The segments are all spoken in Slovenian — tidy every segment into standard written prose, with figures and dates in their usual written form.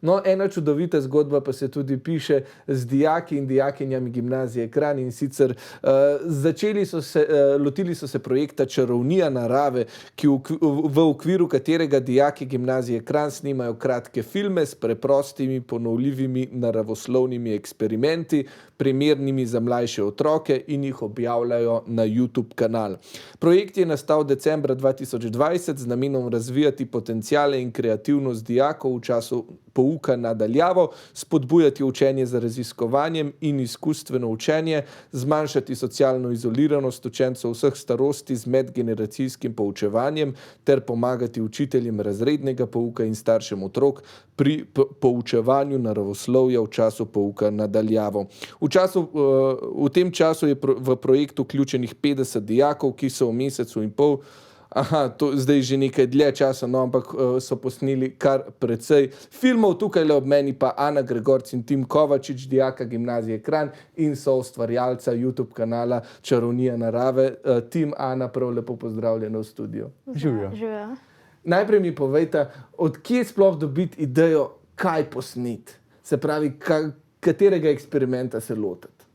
No, ena čudovita zgodba pa se tudi piše z dijaki in dijakinjami gimnazije Kranj, in sicer lotili so se projekta Čarovnija narave, v okviru katerega dijaki gimnazije Kranj snimajo kratke filme s preprostimi, ponovljivimi naravoslovnimi eksperimenti, primernimi za mlajše otroke, in jih objavljajo na YouTube kanal. Projekt je nastal decembra 2020 z namenom razvijati potenciale in kreativnost dijakov v času pouka nadaljavo, spodbujati učenje z raziskovanjem in izkustveno učenje, zmanjšati socialno izoliranost učencev vseh starosti z medgeneracijskim poučevanjem ter pomagati učiteljem razrednega pouka in staršem otrok pri poučevanju naravoslovja v času pouka nadaljavo. V tem času je v projekt vključenih 50 dijakov, ki so v mesecu in pol, to zdaj že nekaj dlje časa, no, ampak so posneli kar precej filmov. Tukaj le ob meni pa Ana Gregorc in Tim Kovačič, dijaka gimnazije Kranj in soustvarjalca YouTube kanala Čarovnija narave. Tim, Ana, prav lepo pozdravljena v studiu. Živijo. Najprej mi povejte, od kje sploh dobiti idejo, kaj posneti? Se pravi, katerega eksperimenta se lotiti?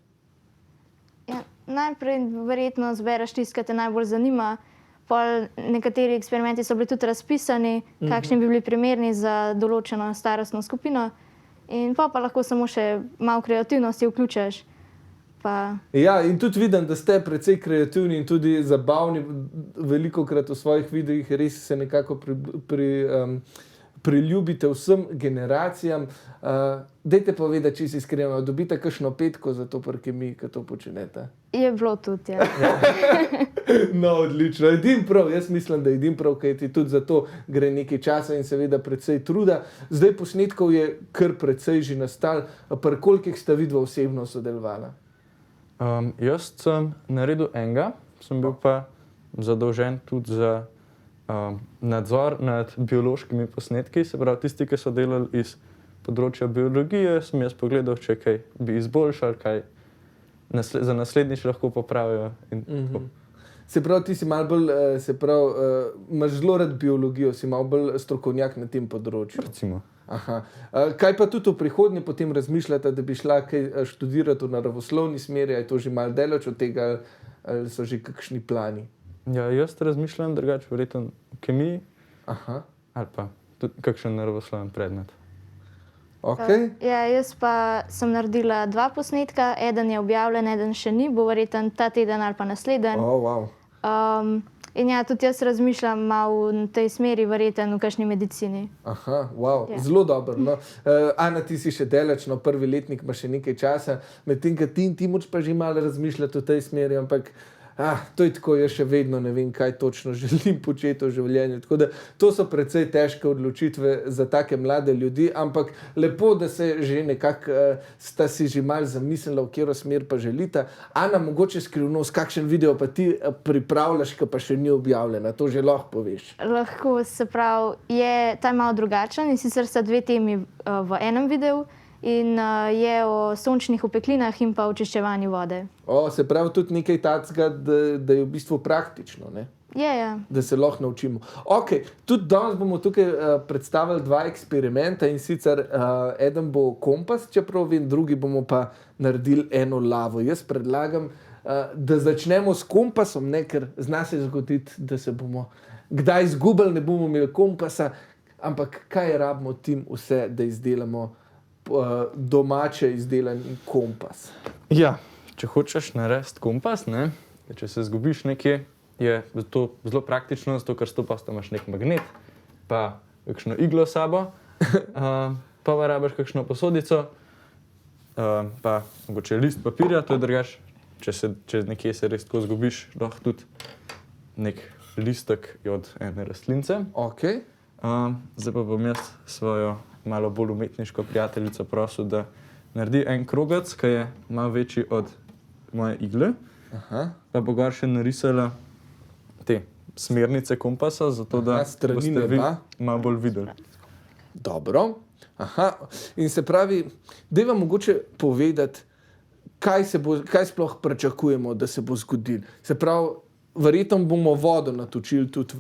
Ja, najprej verjetno zbereš tisto, kar te najbolj zanima. Pol nekateri eksperimenti so bili tudi razpisani, kakšni bi bili primerni za določeno starostno skupino, in pa lahko samo še malo kreativnosti vključiš. Ja, in tudi vidim, da ste precej kreativni in tudi zabavni. Velikokrat v svojih videih res se nekako priljubite vsem generacijam. Dajte povedati, čisto iskreno, dobite kakšno petko za to pri kemiji, ko to počnete? Je bilo tudi, ja. No, odlično. Edino prav, jaz mislim, da edino prav, kajti tudi za to gre nekaj časa in seveda precej truda. Zdaj posnetkov je kar precej že nastalo. Pri kolikih ste vidva osebno sodelovala? Jaz sem naredil enega, sem bil pa zadolžen tudi za nadzor nad biološkimi posnetki, se pravi tisti, ki so delali iz področja biologije, sem jaz pogledal, če kaj bi izboljšali, kaj za naslednjič lahko popravijo in tako. Se pravi, ti si malo bolj, imaš zelo rad biologijo, si malo bolj strokovnjak na tem področju. Recimo. Kaj pa tudi v prihodnje potem razmišljate, da bi šla kaj študirati v naravoslovni smeri, je to že malo daleč od tega, ali so že kakšni plani? Ja, jaz razmišljam drugače, verjetno v kemiji, ali pa tudi kakšen naravosloven predmet. Ja, jaz pa sem naredila 2 posnetka, eden je objavljen, eden še ni, bo verjetno ta teden ali pa naslednji. In ja, tudi jaz razmišljam malo v tej smeri, verjetno v kakšni medicini. Zelo dobro, no. Ana, ti si še daleč, no, prvi letnik ima še nekaj časa, medtem ko ti moč pa že malo razmišljati v tej smeri, ampak to je tako, jaz še vedno ne vem, kaj točno želim početi v življenju. Tako da to so precej težke odločitve za take mlade ljudi, ampak lepo, da se že nekako sta si že malo zamislila, v katero smer pa želita. Ana, mogoče skrivnost, kakšen video pa ti pripravljaš, ki pa še ni objavljena, to že lahko poveš. Lahko, se pravi, ta je malo drugačen in sicer sta 2 temi v enem videu. In je o sončnih opeklinah in pa očiščevanju vode. Se pravi tudi nekaj takega, da je v bistvu praktično, ne? Ja. Da se lahko naučimo. Tudi danes bomo tukaj predstavili 2 eksperimenta, in sicer eden bo kompas, čeprav vem, drugi bomo pa naredili eno lavo. Jaz predlagam, da začnemo s kompasom, ne, ker zna se zgoditi, da se bomo kdaj izgubili, ne bomo imeli kompasa, ampak kaj rabimo tim vse, da izdelamo domače izdelan kompas? Ja, če hočeš narediti kompas, ne, če se izgubiš nekje, je to zelo praktično, zato ker stopasto imaš nek magnet, pa kakšno iglo s sabo, pa rabiš kakšno posodico, pa mogoče list papirja, to je drugače, če nekje se res tako izgubiš, lahko tudi nek listek od ene rastlince. Zdaj pa bom jaz svojo malo bolj umetniško prijateljico prosil, da naredi en krogec, ki je malo večji od moje igle. Pa bo gor še narisala te smernice kompasa, zato da boste vi malo bolj videli. Dobro. In se pravi, dajva mogoče povedati, kaj sploh pričakujemo, da se bo zgodilo. Se pravi, verjetno bomo vodo natočili tudi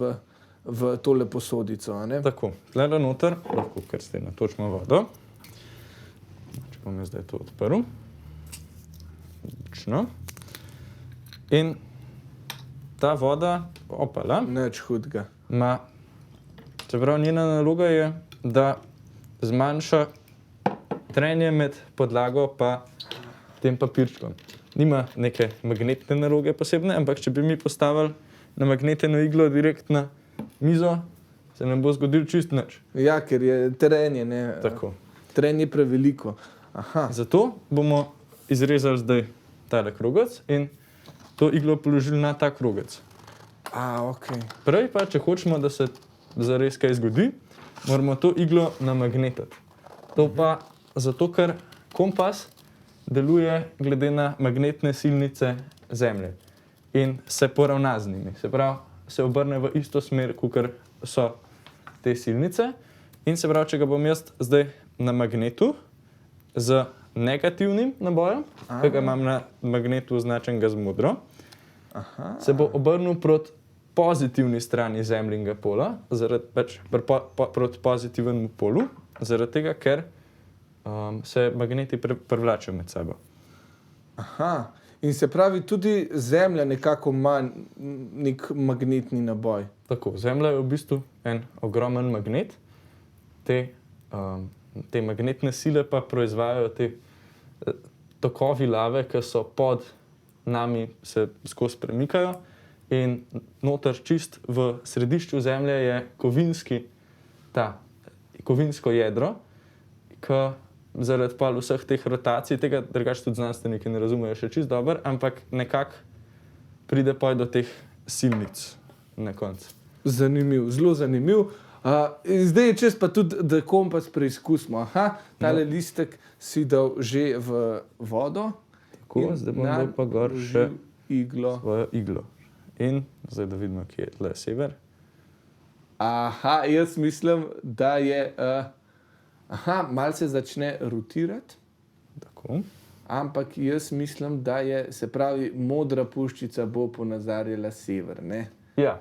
v tole posodico. A ne? Tako, tlele noter lahko kar zdaj natočimo vodo. Če bom jaz zdaj to odprl. Odlično. In ta voda, opala, Nič hudega. čeprav njena naloga je, da zmanjša trenje med podlago pa tem papirčkom. Nima neke magnetne naloge posebne, ampak če bi mi postavili na magneteno iglo direkt na mizo, se nam bo zgodilo čist nič. Ja, ker je trenje, ne? Tako. Trenje preveliko. Aha. Zato bomo izrezali zdaj tale krogec in to iglo položili na ta krogec. Ok. Prej pa, če hočemo, da se zares kaj zgodi, moramo to iglo namagnetiti. To pa zato, ker kompas deluje glede na magnetne silnice Zemlje in se poravna z njimi. Se pravi, se obrne v isto smer, kakor so te silnice. In se pravi, če ga bom jaz zdaj na magnetu z negativnim nabojem, ki ga imam na magnetu označenega z modro, se bo obrnil proti pozitivni strani Zemljinega pola, proti pozitivnemu polu, zaradi tega, ker se magneti privlačijo med sabo. Aha. In se pravi, tudi Zemlja nekako ima nek magnetni naboj. Tako, Zemlja je v bistvu en ogromen magnet, te magnetne sile pa proizvajajo te tokovi lave, ki so pod nami, se skozi premikajo in noter čist v središču Zemlje je kovinsko jedro, ki zaradi pa vseh teh rotacij, tega drugače tudi znanstveniki ne razumejo še čist dobro, ampak nekako pride pa do teh silnic na koncu. Zanimiv, zelo zanimiv. Zdaj je čas pa tudi, da kompas preizkusimo. Tale listek si dal že v vodo. Tako, zdaj bom dal pa gor še svojo iglo. In zdaj da vidimo, kje je tle sever. Jaz mislim, da je... malo se začne rotirati. Tako. Ampak jaz mislim, da je, se pravi, modra puščica bo ponazarjala sever, ne? Ja.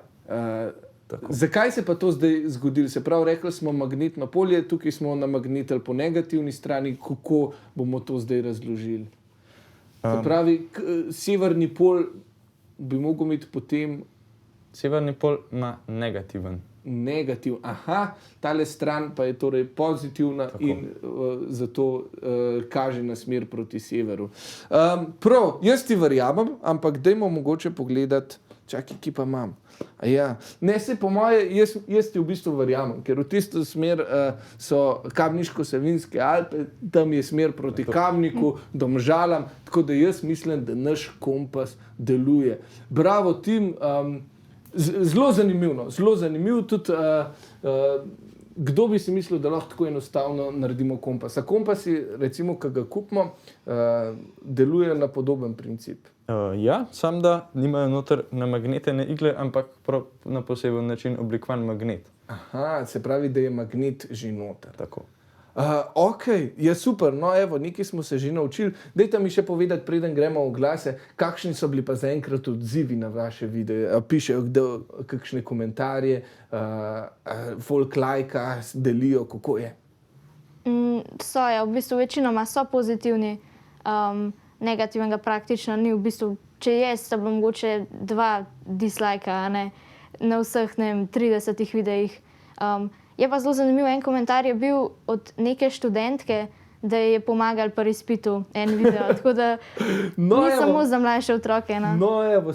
Zakaj se pa to zdaj zgodilo? Se pravi, rekli smo magnetno polje, tukaj smo namagnetili po negativni strani, kako bomo to zdaj razložili? Se pravi, severni pol bi mogel imeti potem... Severni pol ima negativen. Negativ. Tale stran pa je torej pozitivna. Tako. In zato kaže na smer proti severu. Prav, jaz ti verjamem, ampak dajmo mogoče pogledati, čakaj, ki pa imam. Ne, se po moje, jaz ti v bistvu verjamem, ker v tisto smer so Kamniško-Savinjske Alpe, tam je smer proti Kamniku, Domžalam, tako da jaz mislim, da naš kompas deluje. Bravo, Tim, zelo zanimiv, tudi kdo bi si mislil, da lahko tako enostavno naredimo kompas. Kompasi, recimo, ki ga kupimo, delujejo na podoben princip. Ja, samo da nimajo noter namagnetene igle, ampak na poseben način oblikovan magnet. Se pravi, da je magnet že noter. Tako. Ok, je super, no evo, nekaj smo se že naučili. Dajte mi še povedati, preden gremo v glase, kakšni so bili pa zaenkrat odzivi na vaše videe? Pišejo kakšne komentarje, folk lajka, delijo, kako je? So, ja, v bistvu večinoma so pozitivni, negativnega praktično ni. V bistvu, če je, sta bilo mogoče 2 dislajka, na vseh, 30 videih. Je pa zelo zanimiv, en komentar je bil od neke študentke, da je pomagal pri izpitu en video, tako da ni samo za mlajše otroke.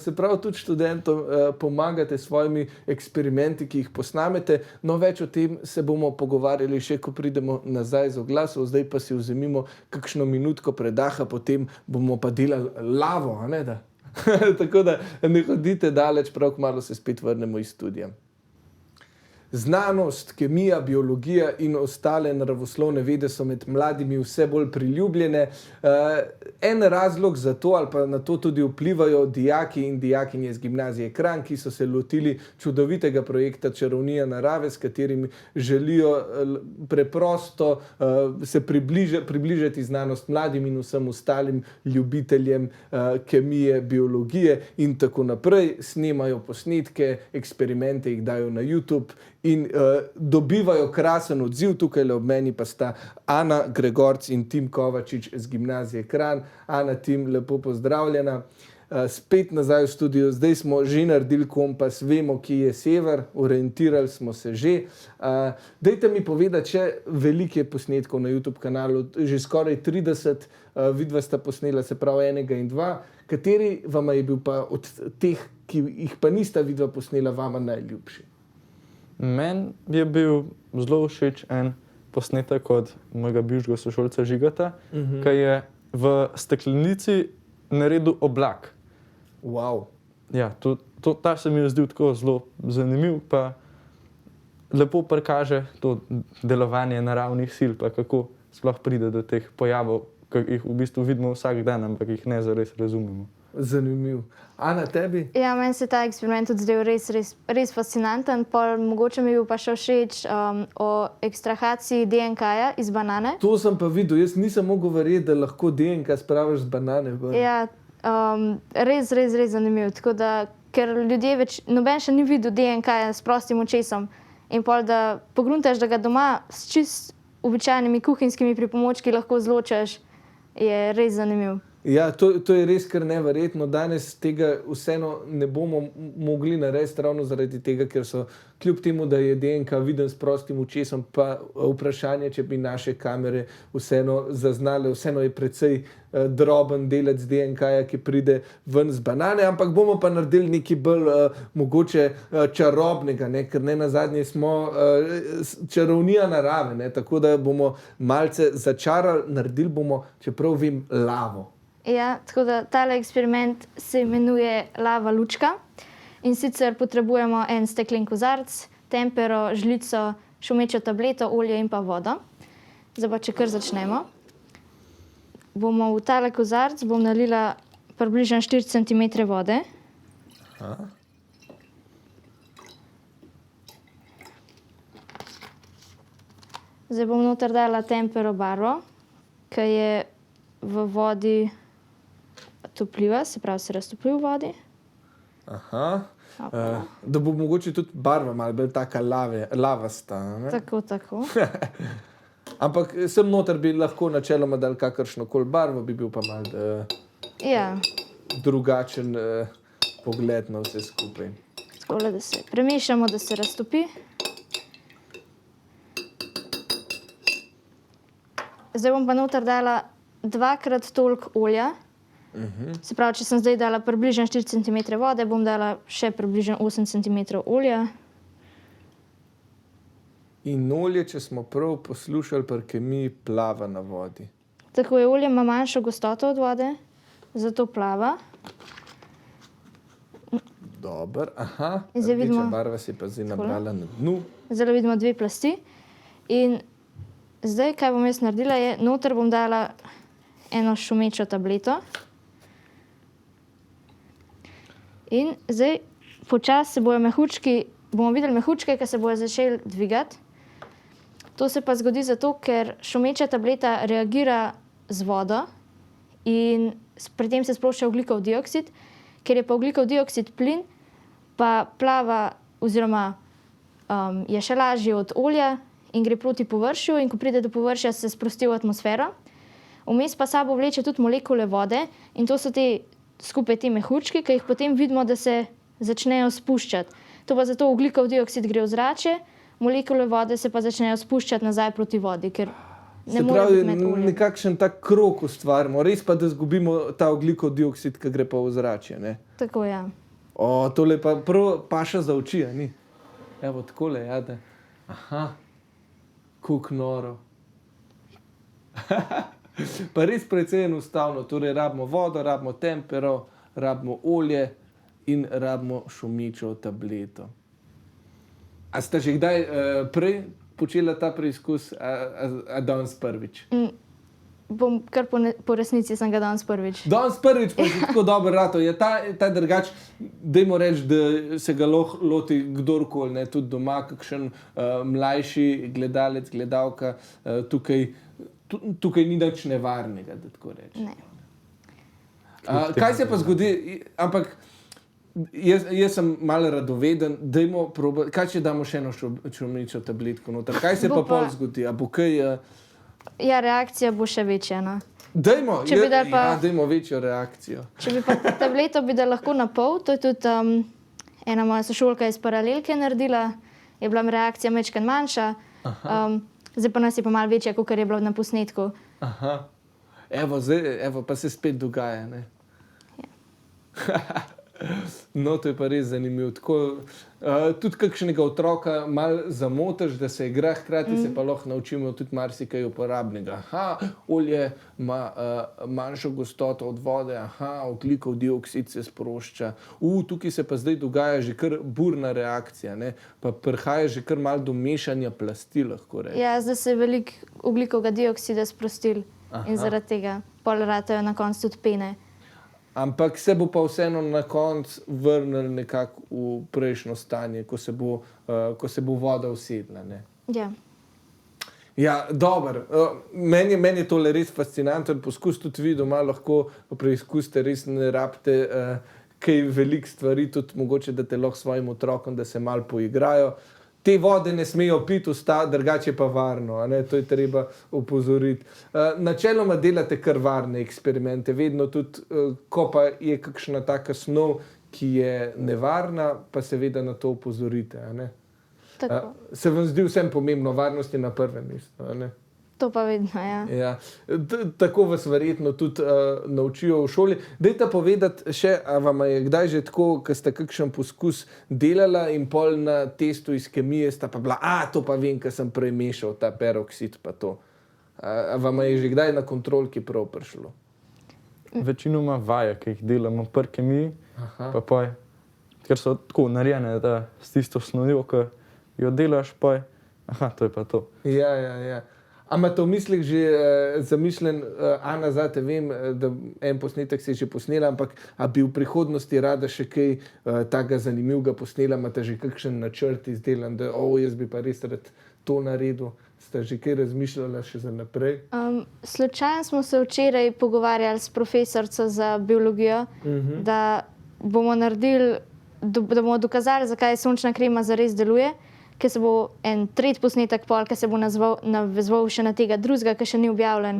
Se pravi, tudi študentom pomagate s svojimi eksperimenti, ki jih posnamete. Več o tem se bomo pogovarjali še, ko pridemo nazaj z oglasov. Zdaj pa si vzemimo kakšno minutko predaha, potem bomo pa delali lavo, Tako da ne hodite daleč, prav kmalu se spet vrnemo iz studija. Znanost, kemija, biologija in ostale naravoslovne vede so med mladimi vse bolj priljubljene. En razlog za to ali pa na to tudi vplivajo dijaki in dijakinje z gimnazije Kranj, ki so se lotili čudovitega projekta Čarovnija narave, s katerim želijo preprosto se približati znanost mladim in vsem ostalim ljubiteljem kemije, biologije in tako naprej. Snemajo posnetke, eksperimente jih dajo na YouTube in dobivajo krasen odziv. Tukaj ob meni pa sta Ana Gregorc in Tim Kovačič z gimnazije Kranj. Ana, Tim, lepo pozdravljena. Spet nazaj v studio, zdaj smo že naredili kompas, vemo, kje je sever, orientirali smo se že. Dajte mi povedati, če veliko je posnetkov na YouTube kanalu, že skoraj 30, vidva sta posnela, se pravi enega in dva. Kateri vama je bil pa od teh, ki jih pa nista vidva posnela, vama najljubši? Meni je bil zelo všeč en posnetek od mojega bivšega sošolca Žigata, ki je v steklenici naredil oblak. Wow. Ja, ta se mi je zdel tako zelo zanimiv, pa lepo prikaže to delovanje naravnih sil, pa kako sploh pride do teh pojavov, ki jih v bistvu vidimo vsak dan, ampak jih ne zares razumemo. Zanimiv. Ana, tebi? Ja, meni se ta eksperiment tudi zdel res fascinanten. Mogoče mi je bil pa še všeč o ekstrahaciji DNK-ja iz banane. To sem pa videl. Jaz nisem mogel verjeti, da lahko DNK spraviš z banane. Ja, res zanimiv. Tako da, ker ljudje noben še ni videl DNK-ja s prostim očesom in da pogruntaš, da ga doma s čist običajnimi kuhinjskimi pripomočki lahko zločaš, je res zanimiv. Ja, to je res kar neverjetno. Danes tega vseeno ne bomo mogli narediti ravno zaradi tega, ker so kljub temu, da je DNK viden s prostim očesom, pa vprašanje, če bi naše kamere vseeno zaznale, vseeno je precej droben delec DNK-ja, ki pride ven z banane, ampak bomo pa naredili nekaj bolj mogoče čarobnega, ne? Ker ne nazadnje smo čarovnija narave, ne? Tako da bomo malce začarali, naredili bomo, čeprav vem, lavo. Ja, tako da tale eksperiment se imenuje lava lučka. In sicer potrebujemo en steklen kozarec, tempero, žlico, šumečo tableto, olje in pa vodo. Zdaj pa, če kar začnemo. V tale kozarec bom nalila približno 4 cm vode. Aha. Zdaj bom noter dala tempero barvo, ki je v vodi topljiva, se pravi, se raztopi v vodi. Aha. Da bo mogoče tudi barva malo bolj taka lavasta. Ne? Tako. Ampak sem noter bi lahko načeloma dal kakršnokoli barvo, bi bil pa malo drugačen pogled na vse skupaj. Takole, da se premešamo, da se raztopi. Zdaj bom pa noter dala 2-krat toliko olja. Se pravi, če sem zdaj dala približno 4 cm vode, bom dala še približno 8 cm olja. In olje, če smo prav poslušali, pri kemiji plava na vodi. Tako je, olje ima manjšo gostoto od vode, zato plava. Dober, aha. Rdeča barva se je pa zdaj nabrala na dnu. Zdaj vidimo 2 plasti. In zdaj, kaj bom jaz naredila, je, noter bom dala eno šumečo tableto. In zdaj počasi se bomo videli mehučke, ki se bojo začeli dvigati. To se pa zgodi zato, ker šumeča tableta reagira z vodo in pri tem se sprošča ogljikov dioksid. Ker je pa ogljikov dioksid plin, pa plava oziroma je še lažji od olja in gre proti površju, in ko pride do površja, se sprosti v atmosfero. Vmes pa sabo vleče tudi molekule vode in to so skupaj te mehučke, ki jih potem vidimo, da se začnejo spuščati. To pa zato ogljikov dioksid gre v zrače, molekule vode se pa začnejo spuščati nazaj proti vodi, ker ne more biti med oljem. Nekakšen tak krog ustvarimo, res pa, da zgubimo ta ogljikov dioksid, ki gre pa v zrače, ne? Tako, ja. Tole pa prav paša za oči, a ni? Evo, takole, ja, da. Aha, kuk noro. Pa res precej enostavno, torej rabimo vodo, rabimo tempero, rabimo olje in rabimo šumečo tableto. A ste že kdaj prej počela ta preizkus, a danes prvič? Bom kar po resnici sem ga danes prvič. Danes prvič pa je tako dober rato. Je ta drugač, dajmo reči, da se ga lahko loti kdorkoli, ne, tudi doma, kakšen mlajši gledalec, gledalka, tukaj ni nič nevarnega, da tako rečem. Ne. Kaj se pa zgodi, ampak jaz sem malo radoveden, dajmo probati, kaj če damo še eno črničo tabletko noter, kaj se pa pol zgodi, a bo kaj... Ja, reakcija bo še večja, no. Dajmo večjo reakcijo. Če bi pa tableto bi da lahko na pol, to je tudi ena moja sošolka iz paralelke naredila, je bila reakcija majčkeno manjša, zdaj pa nas je pa malo večja, kakor je bilo na posnetku. Aha. Evo, pa se spet dogaja, ne? Ja. No, to je pa res zanimivo. Tudi kakšnega otroka malo zamotiš, da se igra, hkrati se pa lahko naučimo tudi marsikaj uporabnega. Olje ima manjšo gostoto od vode, ogljikov dioksid se sprošča. Tukaj se pa zdaj dogaja že kar burna reakcija, ne? Pa prihaja že kar malo do mešanja plasti, lahko reči. Ja, zdaj se je veliko ogljikovega dioksida sprostil in zaradi tega pol ratajo na koncu tudi pene. Ampak se bo pa vseeno na koncu vrnil nekako v prejšnjo stanje, ko se bo voda usedla, ne? Ja. Ja, dobro. Meni je tole res fascinanten poskus, tudi vi doma lahko preizkusite, res ne rabite kaj veliko stvari, tudi mogoče date lahko svojim otrokom, da se malo poigrajo. Te vode ne smejo piti, drugače pa varno, a ne? To je treba opozoriti. Načeloma delate kar varne eksperimente, vedno tudi, ko pa je kakšna taka snov, ki je nevarna, pa seveda na to opozorite, a ne? Tako. Se vam zdi vsem pomembno, varnost je na prvem mestu, a ne? To pa vedno, ja. Ja. Tako vas verjetno tudi naučijo v šoli. Dajte povedati še, a vam je kdaj že tako, ko ste kakšen poskus delala in pol na testu iz kemije sta pa bila, to pa vem, ko sem prej mešal ta peroksid pa to. A vam je že kdaj na kontrolki prav prišlo? Večinoma vaje, ki jih delamo pri kemiji, pa poj, ker so tako narejene, da s tisto snovjo, ki jo delaš, poj, to je pa to. Ja. A imate v mislih že zamišljen, Ana, zate vem, da en posnetek si že posnela, ampak a bi v prihodnosti rada še kaj takega zanimivega posnela, imate že kakšen načrt izdelan, da jaz bi pa res rad to naredil? Ste že kaj razmišljala še za naprej? Slučajno smo se včeraj pogovarjali s profesorico za biologijo, da bomo naredili, da bomo dokazali, zakaj sončna krema zares deluje, ker se bo en tretji posnetek pol, ki se bo navezoval še na tega drugega, ki še ni objavljen.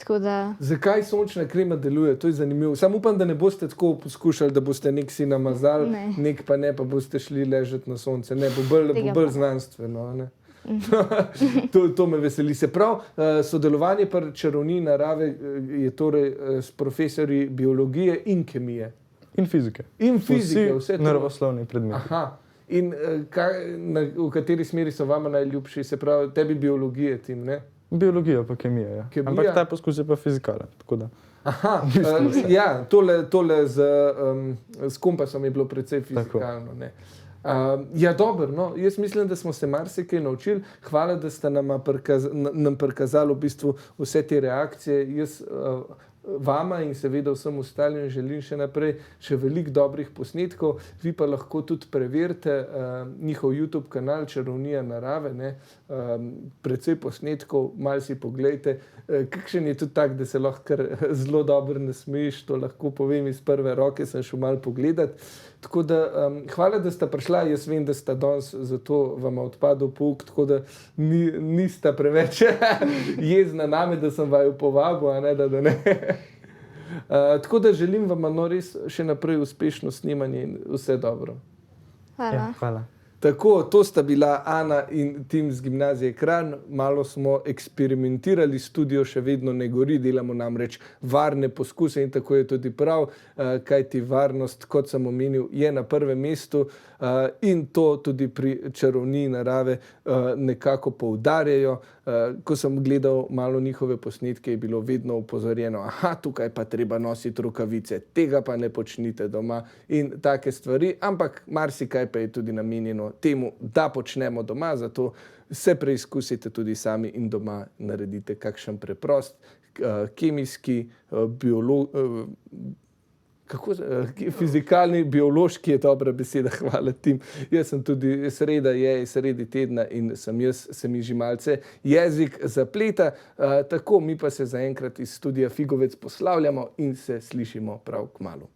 Tako da... Zakaj sončna krema deluje? To je zanimivo. Samo upam, da ne boste tako poskušali, da boste nek si namazali, nek pa ne, pa boste šli ležati na sonce. Ne, bo bolj znanstveno, ne? To me veseli. Se pravi, sodelovanje pri Čarovniji narave je torej s profesorji biologije in kemije. In fizike. In fizike, vse to. Naravoslovni predmeti. In v kateri smeri so vama najljubši? Se pravi, tebi biologije, tim, ne? Biologija pa kemija, ja. Ampak ta poskus je pa fizikalen, tako da... Ja, tole s kompasom je bilo precej fizikalno, ne? Ja, dobro, no, jaz mislim, da smo se marsikaj naučili. Hvala, da ste nam prikazali v bistvu vse te reakcije. Jaz vama in seveda vsem ostalim želim še naprej še veliko dobrih posnetkov. Vi pa lahko tudi preverite njihov YouTube kanal Čarovnija narave, ne? Precej posnetkov, malo si poglejte. Kakšen je tudi tak, da se lahko kar zelo dobro nasmejiš, to lahko povem iz prve roke, sem šel malo pogledat. Tako da, hvala, da sta prišla. Jaz vem, da sta danes zato vam odpadel pouk, tako da nista preveč jezna name, da sem vaju povabil, a ne, da ne. Tako da želim vam res še naprej uspešno snemanje in vse dobro. Hvala. Ja, hvala. Tako, to sta bila Ana in tim z gimnazije Kranj. Malo smo eksperimentirali, studio še vedno ne gori, delamo namreč varne poskuse in tako je tudi prav, kajti varnost, kot sem omenil, je na prvem mestu in to tudi pri Čarovniji narave nekako poudarjajo. Ko sem gledal malo njihove posnetke, je bilo vedno opozorjeno, tukaj pa treba nositi rokavice, tega pa ne počnite doma in take stvari, ampak marsikaj pa je tudi namenjeno temu, da počnemo doma, zato se preizkusite tudi sami in doma naredite kakšen preprost kemijski, fizikalni, biološki je dobra beseda, hvala Tim. Jaz sem tudi, sreda je sredi tedna in se mi že malce jezik zapleta. Tako, mi pa se zaenkrat iz studia Figovec poslavljamo in se slišimo prav kmalu.